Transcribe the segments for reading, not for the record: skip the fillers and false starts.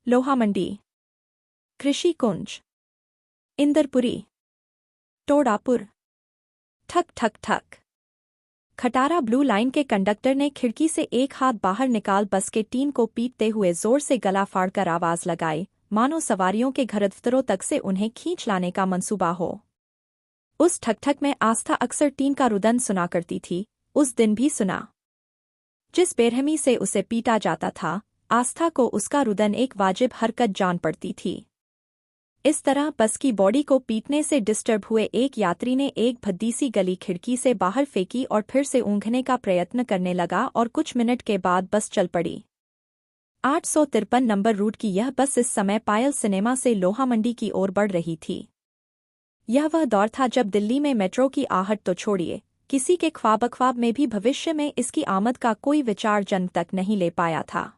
लोहा मंडी, कृषि कुंज, इंदरपुरी, टोडापुर। ठक ठक ठक। खटारा ब्लू लाइन के कंडक्टर ने खिड़की से एक हाथ बाहर निकाल बस के टीन को पीटते हुए जोर से गला फाड़कर आवाज लगाई, मानो सवारियों के घरदफ्तरों तक से उन्हें खींच लाने का मंसूबा हो। उस ठक-ठक में आस्था अक्सर टीन का रुदन सुना करती थी, उस दिन भी सुना। जिस बेरहमी से उसे पीटा जाता था, आस्था को उसका रुदन एक वाजिब हरकत जान पड़ती थी। इस तरह बस की बॉडी को पीटने से डिस्टर्ब हुए एक यात्री ने एक भद्दी सी गली खिड़की से बाहर फेंकी और फिर से ऊँघने का प्रयत्न करने लगा और कुछ मिनट के बाद बस चल पड़ी। 853 नंबर रूट की यह बस इस समय पायल सिनेमा से लोहा मंडी की ओर बढ़ रही थी। यह वह दौर था जब दिल्ली में मेट्रो की आहट तो छोड़िए, किसी के ख्वाब में भी भविष्य में इसकी आमद का कोई विचार जन्म तक नहीं ले पाया था।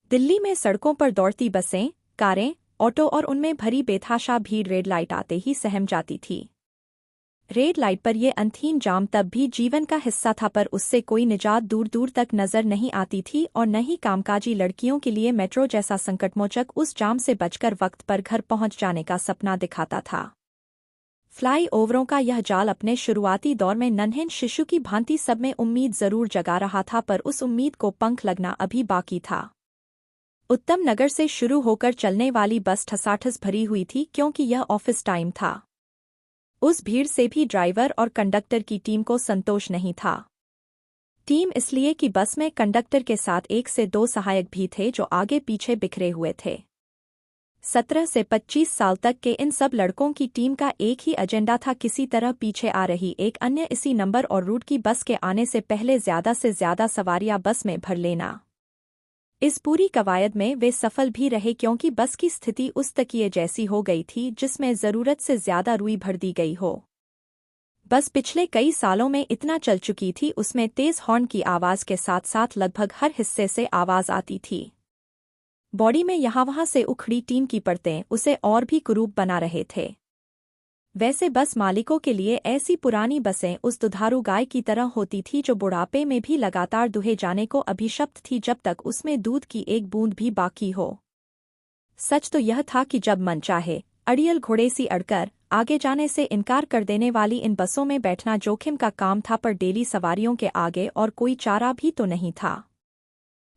दिल्ली में सड़कों पर दौड़ती बसें, कारें, ऑटो और उनमें भरी बेतहाशा भीड़ रेड लाइट आते ही सहम जाती थी। रेड लाइट पर यह अंधीन जाम तब भी जीवन का हिस्सा था, पर उससे कोई निजात दूर दूर तक नजर नहीं आती थी और न ही कामकाजी लड़कियों के लिए मेट्रो जैसा संकटमोचक उस जाम से बचकर वक्त पर घर पहुंच जाने का सपना दिखाता था। फ्लाई ओवरों का यह जाल अपने शुरुआती दौर में नन्हे शिशु की भांति सब में उम्मीद जरूर जगा रहा था, पर उस उम्मीद को पंख लगना अभी बाकी था। उत्तम नगर से शुरू होकर चलने वाली बस ठसाठस भरी हुई थी, क्योंकि यह ऑफिस टाइम था। उस भीड़ से भी ड्राइवर और कंडक्टर की टीम को संतोष नहीं था। टीम इसलिए कि बस में कंडक्टर के साथ 1 से 2 सहायक भी थे जो आगे पीछे बिखरे हुए थे। 17 से 25 साल तक के इन सब लड़कों की टीम का एक ही एजेंडा था, किसी तरह पीछे आ रही एक अन्य इसी नंबर और रूट की बस के आने से पहले ज्यादा से ज्यादा सवारियां बस में भर लेना। इस पूरी कवायद में वे सफल भी रहे, क्योंकि बस की स्थिति उस तकिए जैसी हो गई थी जिसमें जरूरत से ज्यादा रुई भर दी गई हो। बस पिछले कई सालों में इतना चल चुकी थी, उसमें तेज हॉर्न की आवाज के साथ साथ लगभग हर हिस्से से आवाज आती थी। बॉडी में यहाँ-वहाँ से उखड़ी टीन की परतें उसे और भी कुरूप बना रहे थे। वैसे बस मालिकों के लिए ऐसी पुरानी बसें उस दुधारू गाय की तरह होती थी जो बुढ़ापे में भी लगातार दुहे जाने को अभिशप्त थी जब तक उसमें दूध की एक बूंद भी बाकी हो। सच तो यह था कि जब मन चाहे अड़ियल घोड़े सी अड़कर आगे जाने से इनकार कर देने वाली इन बसों में बैठना जोखिम का काम था, पर डेली सवारियों के आगे और कोई चारा भी तो नहीं था।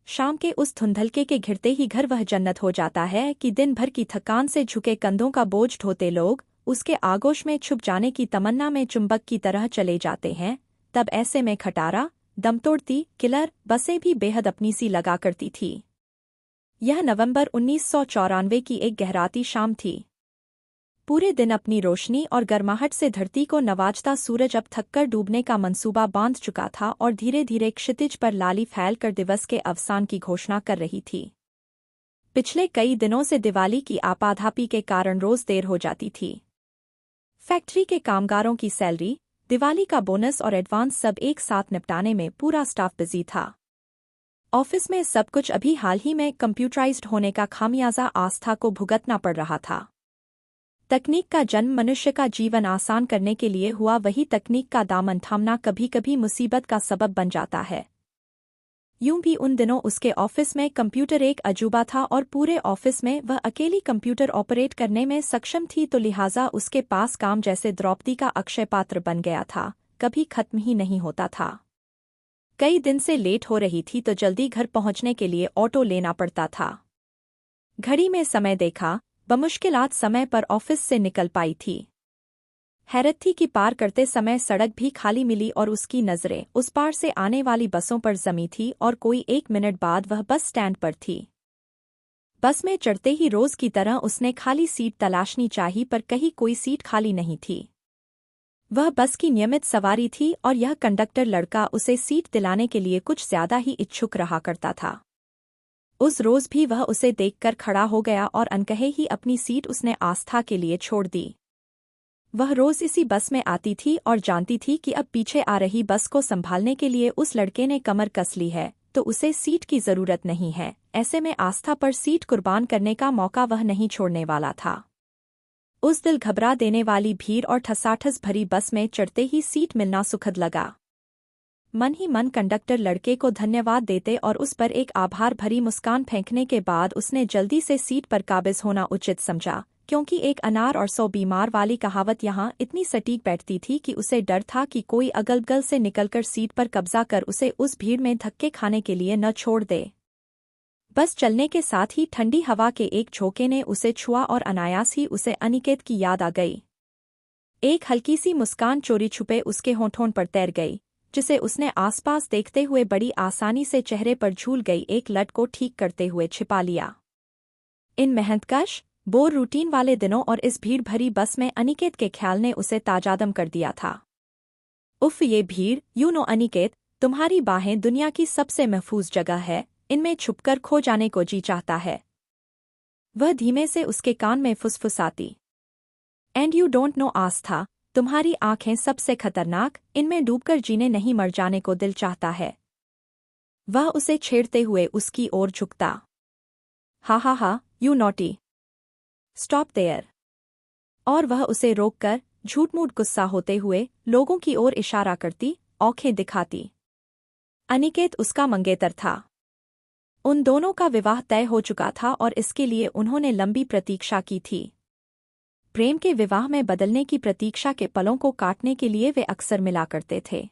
शाम के उस धुंधलके के घिरते ही घर वह जन्नत हो जाता है कि दिन भर की थकान से झुके कंधों का बोझ ढोते लोग उसके आगोश में छुप जाने की तमन्ना में चुंबक की तरह चले जाते हैं। तब ऐसे में खटारा, दमतोड़ती, किलर बसें भी बेहद अपनी सी लगा करती थी। यह नवंबर 1994 की एक गहराती शाम थी। पूरे दिन अपनी रोशनी और गर्माहट से धरती को नवाजता सूरज अब थककर डूबने का मंसूबा बांध चुका था और धीरे धीरे क्षितिज पर लाली फैल कर दिवस के अवसान की घोषणा कर रही थी। पिछले कई दिनों से दिवाली की आपाधापी के कारण रोज देर हो जाती थी। फैक्ट्री के कामगारों की सैलरी, दिवाली का बोनस और एडवांस सब एक साथ निपटाने में पूरा स्टाफ बिजी था। ऑफिस में सब कुछ अभी हाल ही में कंप्यूटराइज्ड होने का खामियाजा आस्था को भुगतना पड़ रहा था। तकनीक का जन्म मनुष्य का जीवन आसान करने के लिए हुआ, वही तकनीक का दामन थामना कभी कभी मुसीबत का सबब बन जाता है। यूं भी उन दिनों उसके ऑफिस में कंप्यूटर एक अजूबा था और पूरे ऑफिस में वह अकेली कंप्यूटर ऑपरेट करने में सक्षम थी, तो लिहाजा उसके पास काम जैसे द्रौपदी का अक्षय पात्र बन गया था, कभी खत्म ही नहीं होता था। कई दिन से लेट हो रही थी तो जल्दी घर पहुंचने के लिए ऑटो लेना पड़ता था। घड़ी में समय देखा, बमुश्किलात समय पर ऑफिस से निकल पाई थी। हैरत थी कि पार करते समय सड़क भी खाली मिली और उसकी नजरें उस पार से आने वाली बसों पर जमी थी और कोई 1 मिनट बाद वह बस स्टैंड पर थी। बस में चढ़ते ही रोज की तरह उसने खाली सीट तलाशनी चाही, पर कहीं कोई सीट खाली नहीं थी। वह बस की नियमित सवारी थी और यह कंडक्टर लड़का उसे सीट दिलाने के लिए कुछ ज्यादा ही इच्छुक रहा करता था। उस रोज भी वह उसे देखकर खड़ा हो गया और अनकहे ही अपनी सीट उसने आस्था के लिए छोड़ दी। वह रोज इसी बस में आती थी और जानती थी कि अब पीछे आ रही बस को संभालने के लिए उस लड़के ने कमर कस ली है, तो उसे सीट की जरूरत नहीं है। ऐसे में आस्था पर सीट कुर्बान करने का मौका वह नहीं छोड़ने वाला था। उस दिल घबरा देने वाली भीड़ और ठसाठस भरी बस में चढ़ते ही सीट मिलना सुखद लगा। मन ही मन कंडक्टर लड़के को धन्यवाद देते और उस पर एक आभार भरी मुस्कान फेंकने के बाद उसने जल्दी से सीट पर काबिज होना उचित समझा, क्योंकि एक अनार और 100 बीमार वाली कहावत यहाँ इतनी सटीक बैठती थी कि उसे डर था कि कोई अगल-बगल से निकलकर सीट पर कब्जा कर उसे उस भीड़ में धक्के खाने के लिए न छोड़ दे। बस चलने के साथ ही ठंडी हवा के एक झोंके ने उसे छुआ और अनायास ही उसे अनिकेत की याद आ गई। एक हल्की सी मुस्कान चोरी छुपे उसके होठों पर तैर गई, जिसे उसने आसपास देखते हुए बड़ी आसानी से चेहरे पर झूल गई एक लट को ठीक करते हुए छिपा लिया। इन मेहनतकश बोर रूटीन वाले दिनों और इस भीड़ भरी बस में अनिकेत के ख्याल ने उसे ताजादम कर दिया था। उफ, ये भीड़, अनिकेत, तुम्हारी बाहें दुनिया की सबसे महफूज जगह है, इनमें छुपकर खो जाने को जी चाहता है। वह धीमे से उसके कान में फुसफुसाती। एंड यू डोंट नो आस्था, तुम्हारी आंखें सबसे खतरनाक, इनमें डूबकर जीने नहीं मर जाने को दिल चाहता है। वह उसे छेड़ते हुए उसकी ओर झुकता। हा, यू नॉटी, स्टॉप देयर। और वह उसे रोककर झूठ-मूठ गुस्सा होते हुए लोगों की ओर इशारा करती, आंखें दिखाती। अनिकेत उसका मंगेतर था। उन दोनों का विवाह तय हो चुका था और इसके लिए उन्होंने लंबी प्रतीक्षा की थी। प्रेम के विवाह में बदलने की प्रतीक्षा के पलों को काटने के लिए वे अक्सर मिला करते थे।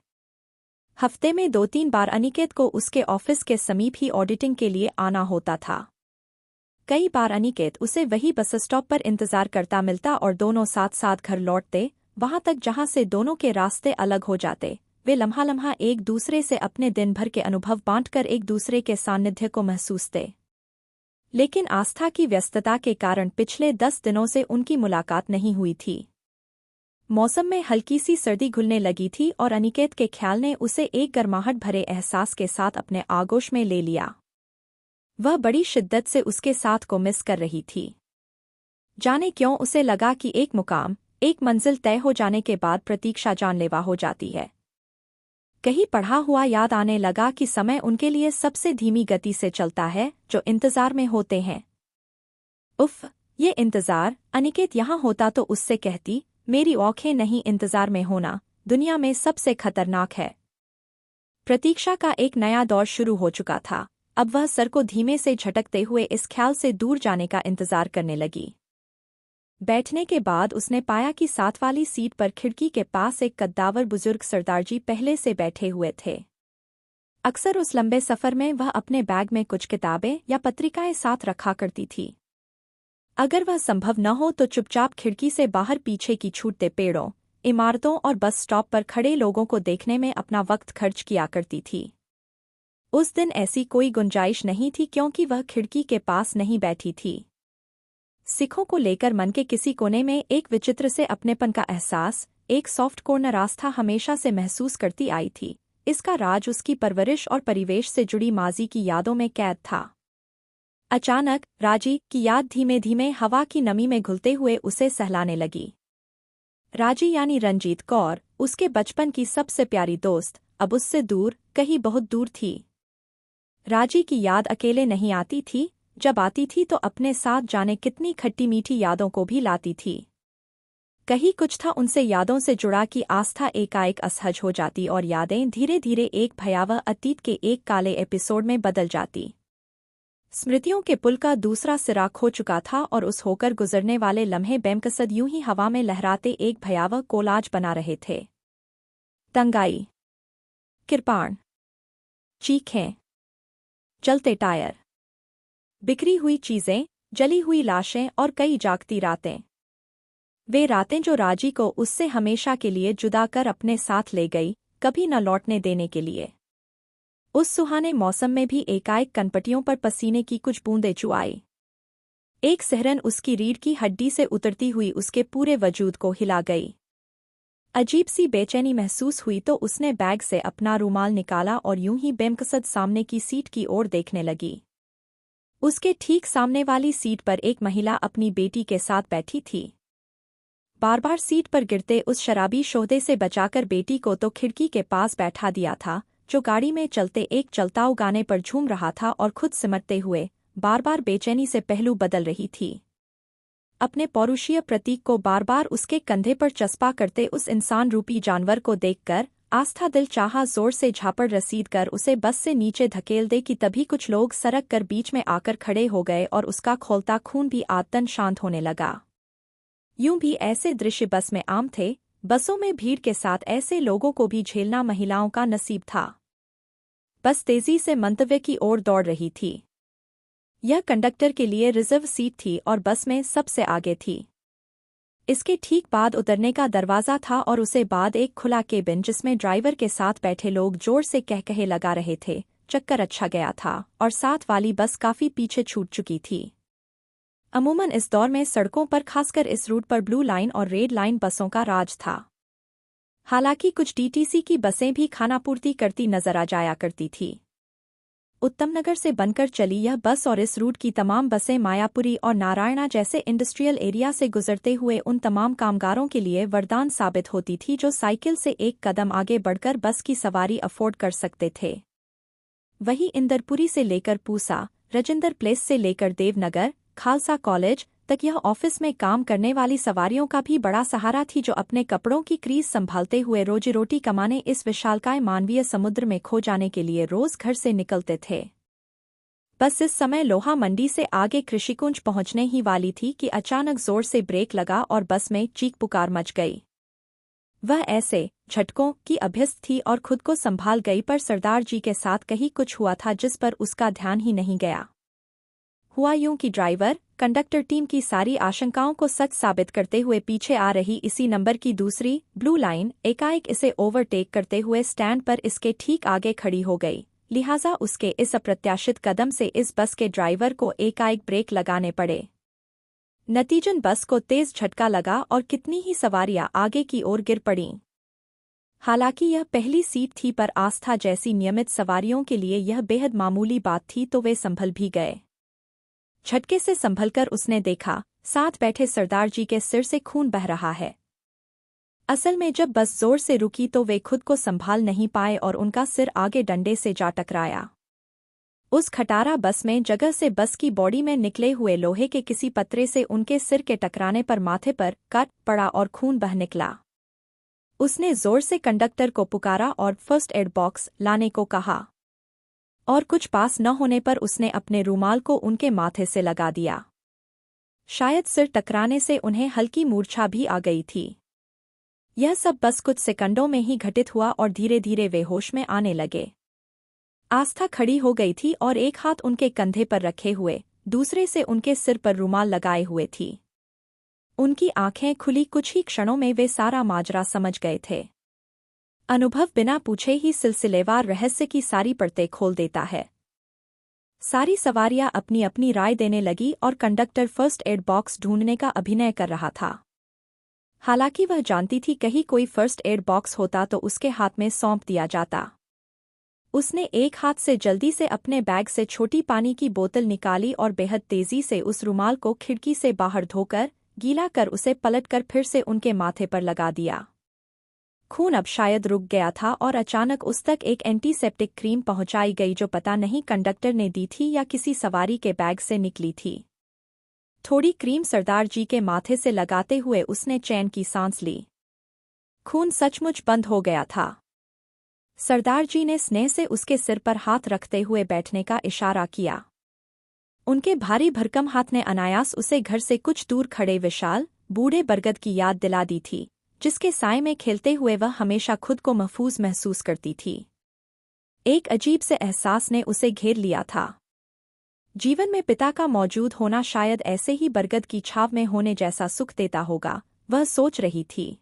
हफ्ते में 2-3 बार अनिकेत को उसके ऑफिस के समीप ही ऑडिटिंग के लिए आना होता था। कई बार अनिकेत उसे वही बस स्टॉप पर इंतजार करता मिलता और दोनों साथ साथ घर लौटते, वहां तक जहां से दोनों के रास्ते अलग हो जाते। वे लम्हा एक दूसरे से अपने दिन भर के अनुभव बांटकर एक दूसरे के सानिध्य को महसूसते। लेकिन आस्था की व्यस्तता के कारण पिछले 10 दिनों से उनकी मुलाकात नहीं हुई थी। मौसम में हल्की सी सर्दी घुलने लगी थी और अनिकेत के ख्याल ने उसे एक गर्माहट भरे एहसास के साथ अपने आगोश में ले लिया। वह बड़ी शिद्दत से उसके साथ को मिस कर रही थी। जाने क्यों उसे लगा कि एक मुकाम, एक मंजिल तय हो जाने के बाद प्रतीक्षा जानलेवा हो जाती है। कहीं पढ़ा हुआ याद आने लगा कि समय उनके लिए सबसे धीमी गति से चलता है जो इंतजार में होते हैं। उफ, ये इंतजार, अनिकेत यहाँ होता तो उससे कहती, मेरी आंखें नहीं, इंतजार में होना दुनिया में सबसे खतरनाक है। प्रतीक्षा का एक नया दौर शुरू हो चुका था। अब वह सर को धीमे से झटकते हुए इस ख्याल से दूर जाने का इंतजार करने लगी। बैठने के बाद उसने पाया कि साथ वाली सीट पर खिड़की के पास एक कद्दावर बुजुर्ग सरदार जी पहले से बैठे हुए थे। अक्सर उस लंबे सफर में वह अपने बैग में कुछ किताबें या पत्रिकाएं साथ रखा करती थी। अगर वह संभव न हो तो चुपचाप खिड़की से बाहर पीछे की छूटते पेड़ों, इमारतों और बस स्टॉप पर खड़े लोगों को देखने में अपना वक्त खर्च किया करती थी। उस दिन ऐसी कोई गुंजाइश नहीं थी क्योंकि वह खिड़की के पास नहीं बैठी थी। सिखों को लेकर मन के किसी कोने में एक विचित्र से अपनेपन का एहसास, एक सॉफ्ट कॉर्नर आस्था हमेशा से महसूस करती आई थी। इसका राज उसकी परवरिश और परिवेश से जुड़ी माजी की यादों में कैद था। अचानक राजी की याद धीमे धीमे हवा की नमी में घुलते हुए उसे सहलाने लगी। राजी यानी रंजीत कौर, उसके बचपन की सबसे प्यारी दोस्त, अब उससे दूर, कहीं बहुत दूर थी। राजी की याद अकेले नहीं आती थी, जब आती थी तो अपने साथ जाने कितनी खट्टी मीठी यादों को भी लाती थी। कहीं कुछ था उनसे यादों से जुड़ा कि आस्था एकाएक असहज हो जाती और यादें धीरे धीरे एक भयावह अतीत के एक काले एपिसोड में बदल जाती। स्मृतियों के पुल का दूसरा सिरा खो चुका था और उस होकर गुजरने वाले लम्हे बेमकसद यूं ही हवा में लहराते एक भयावह कोलाज बना रहे थे। तंगाई, किरपाण, चीखें, चलते टायर, बिखरी हुई चीजें, जली हुई लाशें और कई जागती रातें। वे रातें जो राजी को उससे हमेशा के लिए जुदा कर अपने साथ ले गई, कभी न लौटने देने के लिए। उस सुहाने मौसम में भी एकाएक कनपटियों पर पसीने की कुछ बूंदें चुआई। एक सिहरन उसकी रीढ़ की हड्डी से उतरती हुई उसके पूरे वजूद को हिला गई। अजीब सी बेचैनी महसूस हुई तो उसने बैग से अपना रूमाल निकाला और यूं ही बेमकसद सामने की सीट की ओर देखने लगी। उसके ठीक सामने वाली सीट पर एक महिला अपनी बेटी के साथ बैठी थी। बार बार सीट पर गिरते उस शराबी शोहदे से बचाकर बेटी को तो खिड़की के पास बैठा दिया था, जो गाड़ी में चलते एक चलताऊ गाने पर झूम रहा था और खुद सिमटते हुए बार बार बेचैनी से पहलू बदल रही थी। अपने पौरुषीय प्रतीक को बार बार उसके कंधे पर चस्पा करते उस इंसान रूपी जानवर को देखकर आस्था दिल चाहा जोर से झापड़ रसीद कर उसे बस से नीचे धकेल दे कि तभी कुछ लोग सरक कर बीच में आकर खड़े हो गए और उसका खौलता खून भी आदतन शांत होने लगा। यूं भी ऐसे दृश्य बस में आम थे, बसों में भीड़ के साथ ऐसे लोगों को भी झेलना महिलाओं का नसीब था। बस तेजी से मंतव्य की ओर दौड़ रही थी। यह कंडक्टर के लिए रिजर्व सीट थी और बस में सबसे आगे थी। इसके ठीक बाद उतरने का दरवाज़ा था और उसे बाद एक खुला केबिन जिसमें ड्राइवर के साथ बैठे लोग जोर से कहकहे लगा रहे थे। चक्कर अच्छा गया था और साथ वाली बस काफ़ी पीछे छूट चुकी थी। अमूमन इस दौर में सड़कों पर खासकर इस रूट पर ब्लू लाइन और रेड लाइन बसों का राज था। हालांकि कुछ टीटीसी की बसें भी खानापूर्ति करती नजर आ जाया करती थी। उत्तमनगर से बनकर चली यह बस और इस रूट की तमाम बसें मायापुरी और नारायणा जैसे इंडस्ट्रियल एरिया से गुजरते हुए उन तमाम कामगारों के लिए वरदान साबित होती थी जो साइकिल से एक कदम आगे बढ़कर बस की सवारी अफोर्ड कर सकते थे। वही इंदरपुरी से लेकर पूसा, राजेंद्र प्लेस से लेकर देवनगर, खालसा कॉलेज तक यह ऑफिस में काम करने वाली सवारियों का भी बड़ा सहारा थी जो अपने कपड़ों की क्रीज संभालते हुए रोजी रोटी कमाने इस विशालकाय मानवीय समुद्र में खो जाने के लिए रोज घर से निकलते थे। बस इस समय लोहा मंडी से आगे कृषिकुंज पहुंचने ही वाली थी कि अचानक जोर से ब्रेक लगा और बस में चीख पुकार मच गई। वह ऐसे झटकों की अभ्यस्त थी और खुद को संभाल गई, पर सरदार जी के साथ कहीं कुछ हुआ था जिस पर उसका ध्यान ही नहीं गया। हुआ यूं कि ड्राइवर कंडक्टर टीम की सारी आशंकाओं को सच साबित करते हुए पीछे आ रही इसी नंबर की दूसरी ब्लू लाइन एकाएक इसे ओवरटेक करते हुए स्टैंड पर इसके ठीक आगे खड़ी हो गई। लिहाजा उसके इस अप्रत्याशित कदम से इस बस के ड्राइवर को एकाएक ब्रेक लगाने पड़े। नतीजन बस को तेज झटका लगा और कितनी ही सवारियां आगे की ओर गिर पड़ीं। हालांकि यह पहली सीट थी, पर आस्था जैसी नियमित सवारियों के लिए यह बेहद मामूली बात थी, तो वे संभल भी गए। झटके से संभलकर उसने देखा, साथ बैठे सरदार जी के सिर से खून बह रहा है। असल में जब बस जोर से रुकी तो वे खुद को संभाल नहीं पाए और उनका सिर आगे डंडे से जा टकराया। उस खटारा बस में जगह से बस की बॉडी में निकले हुए लोहे के किसी पतरे से उनके सिर के टकराने पर माथे पर कट पड़ा और खून बह निकला। उसने जोर से कंडक्टर को पुकारा और फर्स्ट एड बॉक्स लाने को कहा, और कुछ पास न होने पर उसने अपने रूमाल को उनके माथे से लगा दिया। शायद सिर टकराने से उन्हें हल्की मूर्छा भी आ गई थी। यह सब बस कुछ सेकंडों में ही घटित हुआ और धीरे धीरे वे होश में आने लगे। आस्था खड़ी हो गई थी और एक हाथ उनके कंधे पर रखे हुए, दूसरे से उनके सिर पर रूमाल लगाए हुए थी। उनकी आंखें खुली, कुछ ही क्षणों में वे सारा माजरा समझ गए थे। अनुभव बिना पूछे ही सिलसिलेवार रहस्य की सारी परतें खोल देता है। सारी सवारियां अपनी अपनी राय देने लगी और कंडक्टर फर्स्ट एड बॉक्स ढूंढने का अभिनय कर रहा था। हालांकि वह जानती थी कहीं कोई फर्स्ट एड बॉक्स होता तो उसके हाथ में सौंप दिया जाता। उसने एक हाथ से जल्दी से अपने बैग से छोटी पानी की बोतल निकाली और बेहद तेजी से उस रूमाल को खिड़की से बाहर धोकर गीला कर उसे पलटकर फिर से उनके माथे पर लगा दिया। खून अब शायद रुक गया था और अचानक उस तक एक एंटीसेप्टिक क्रीम पहुंचाई गई जो पता नहीं कंडक्टर ने दी थी या किसी सवारी के बैग से निकली थी। थोड़ी क्रीम सरदार जी के माथे से लगाते हुए उसने चैन की सांस ली। खून सचमुच बंद हो गया था। सरदार जी ने स्नेह से उसके सिर पर हाथ रखते हुए बैठने का इशारा किया। उनके भारी भरकम हाथ ने अनायास उसे घर से कुछ दूर खड़े विशाल बूढ़े बरगद की याद दिला दी थी, जिसके साए में खेलते हुए वह हमेशा खुद को महफूज महसूस करती थी। एक अजीब से एहसास ने उसे घेर लिया था। जीवन में पिता का मौजूद होना शायद ऐसे ही बरगद की छाव में होने जैसा सुख देता होगा, वह सोच रही थी।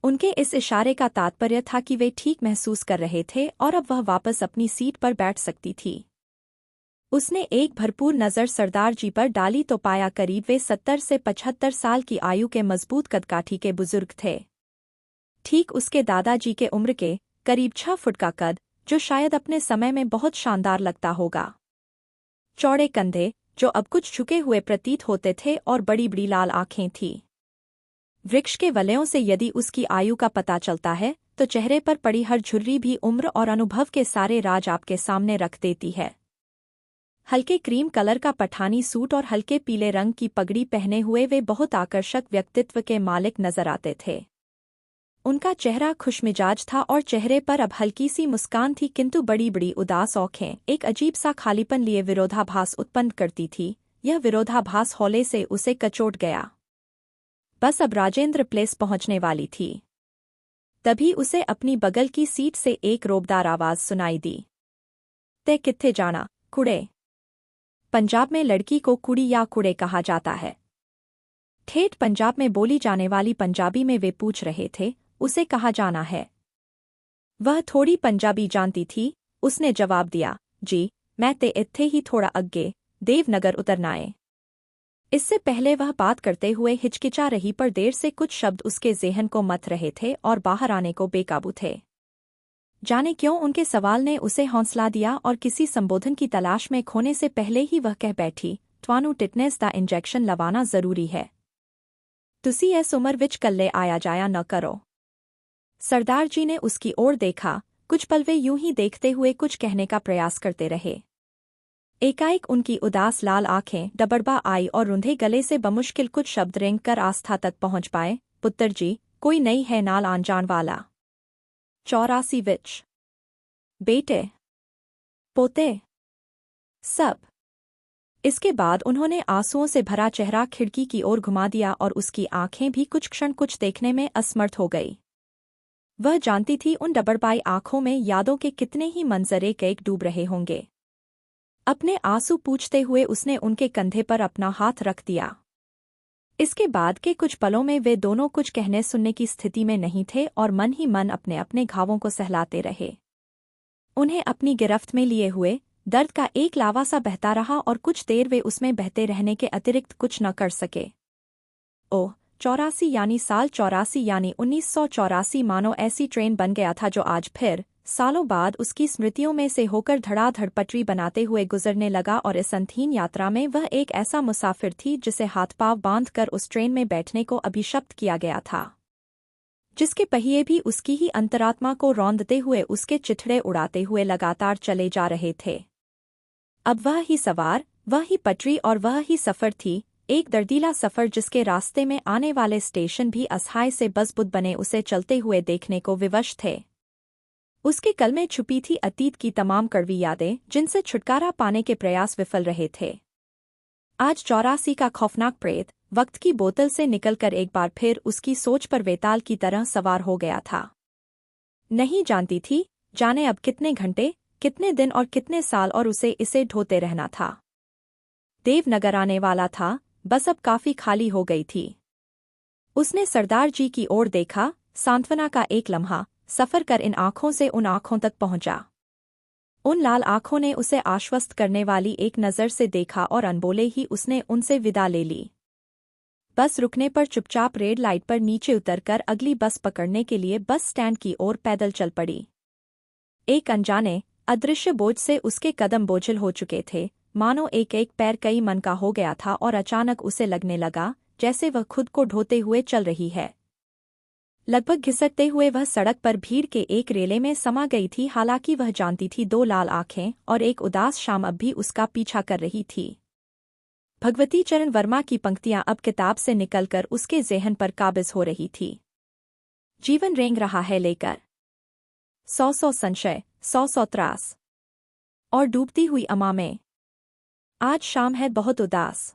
उनके इस इशारे का तात्पर्य था कि वे ठीक महसूस कर रहे थे और अब वह वापस अपनी सीट पर बैठ सकती थी। उसने एक भरपूर नज़र सरदार जी पर डाली तो पाया करीब वे 70 से 75 साल की आयु के मजबूत कदकाठी के बुजुर्ग थे। ठीक उसके दादाजी के उम्र के, करीब 6 फुट का कद, जो शायद अपने समय में बहुत शानदार लगता होगा। चौड़े कंधे, जो अब कुछ झुके हुए प्रतीत होते थे, और बड़ी बड़ी लाल आंखें थीं। वृक्ष के वलयों से यदि उसकी आयु का पता चलता है, तो चेहरे पर पड़ी हर झुर्री भी उम्र और अनुभव के सारे राज आपके सामने रख देती है। हल्के क्रीम कलर का पठानी सूट और हल्के पीले रंग की पगड़ी पहने हुए वे बहुत आकर्षक व्यक्तित्व के मालिक नजर आते थे। उनका चेहरा खुशमिजाज था और चेहरे पर अब हल्की सी मुस्कान थी, किंतु बड़ी बड़ी उदास आँखें एक अजीब सा खालीपन लिए विरोधाभास उत्पन्न करती थी। यह विरोधाभास हौले से उसे कचोट गया। बस अब राजेंद्र प्लेस पहुंचने वाली थी। तभी उसे अपनी बगल की सीट से एक रोबदार आवाज सुनाई दी। ते कित्थे जाना, कुड़े? पंजाब में लड़की को कुड़ी या कुड़े कहा जाता है। ठेठ पंजाब में बोली जाने वाली पंजाबी में वे पूछ रहे थे, उसे कहा जाना है। वह थोड़ी पंजाबी जानती थी। उसने जवाब दिया, जी मैं ते इत्थे ही थोड़ा अग्गे देवनगर उतरना है। इससे पहले वह बात करते हुए हिचकिचा रही, पर देर से कुछ शब्द उसके ज़ेहन को मथ रहे थे और बाहर आने को बेकाबू थे। जाने क्यों उनके सवाल ने उसे हौसला दिया और किसी संबोधन की तलाश में खोने से पहले ही वह कह बैठी, ट्वानू टिटनेस दा इंजेक्शन लवाना जरूरी है। तुसी इस उम्र विच कल्ले आया जाया न करो। सरदार जी ने उसकी ओर देखा। कुछ पल वे यूं ही देखते हुए कुछ कहने का प्रयास करते रहे। एकाएक उनकी उदास लाल आंखें डबड़बा आई और रुंधे गले से बमुश्किल कुछ शब्द रेंग कर आस्था तक पहुंच पाए। पुत्र जी, कोई नहीं है नाल आन जान वाला। 84 विच बेटे पोते सब। इसके बाद उन्होंने आंसुओं से भरा चेहरा खिड़की की ओर घुमा दिया और उसकी आंखें भी कुछ क्षण कुछ देखने में असमर्थ हो गई। वह जानती थी उन डबड़बाई आंखों में यादों के कितने ही मंजरे एक डूब रहे होंगे। अपने आंसू पूछते हुए उसने उनके कंधे पर अपना हाथ रख दिया। इसके बाद के कुछ पलों में वे दोनों कुछ कहने सुनने की स्थिति में नहीं थे और मन ही मन अपने अपने घावों को सहलाते रहे। उन्हें अपनी गिरफ्त में लिए हुए दर्द का एक लावा सा बहता रहा और कुछ देर वे उसमें बहते रहने के अतिरिक्त कुछ न कर सके। ओह, 84 यानी साल 84 यानी 1984 मानो ऐसी ट्रेन बन गया था जो आज फिर सालों बाद उसकी स्मृतियों में से होकर धड़ाधड़ पटरी बनाते हुए गुजरने लगा। और इस अंतहीन यात्रा में वह एक ऐसा मुसाफिर थी जिसे हाथ पांव बांधकर उस ट्रेन में बैठने को अभिशप्त किया गया था, जिसके पहिए भी उसकी ही अंतरात्मा को रौंदते हुए उसके चिथड़े उड़ाते हुए लगातार चले जा रहे थे। अब वह ही सवार, वह ही पटरी और वह ही सफ़र थी, एक दर्दीला सफ़र जिसके रास्ते में आने वाले स्टेशन भी असहाय से बज़बुद बने उसे चलते हुए देखने को विवश थे। उसके कल में छुपी थी अतीत की तमाम कड़वी यादें जिनसे छुटकारा पाने के प्रयास विफल रहे थे। आज 84 का खौफनाक प्रेत वक्त की बोतल से निकलकर एक बार फिर उसकी सोच पर वेताल की तरह सवार हो गया था। नहीं जानती थी जाने अब कितने घंटे, कितने दिन और कितने साल और उसे इसे ढोते रहना था। देवनगर आने वाला था, बस अब काफी खाली हो गई थी। उसने सरदार जी की ओर देखा। सांत्वना का एक लम्हा सफर कर इन आंखों से उन आंखों तक पहुंचा। उन लाल आंखों ने उसे आश्वस्त करने वाली एक नज़र से देखा और अनबोले ही उसने उनसे विदा ले ली। बस रुकने पर चुपचाप रेड लाइट पर नीचे उतरकर अगली बस पकड़ने के लिए बस स्टैंड की ओर पैदल चल पड़ी। एक अनजाने अदृश्य बोझ से उसके कदम बोझिल हो चुके थे, मानो एक एक पैर कई मन का हो गया था और अचानक उसे लगने लगा जैसे वह खुद को ढोते हुए चल रही है। लगभग घिसटते हुए वह सड़क पर भीड़ के एक रेले में समा गई थी। हालांकि वह जानती थी दो लाल आंखें और एक उदास शाम अब भी उसका पीछा कर रही थी। भगवती चरण वर्मा की पंक्तियां अब किताब से निकलकर उसके ज़ेहन पर काबिज हो रही थी। जीवन रेंग रहा है लेकर 100 संशय, 100 त्रास और डूबती हुई अमा में। आज शाम है बहुत उदास।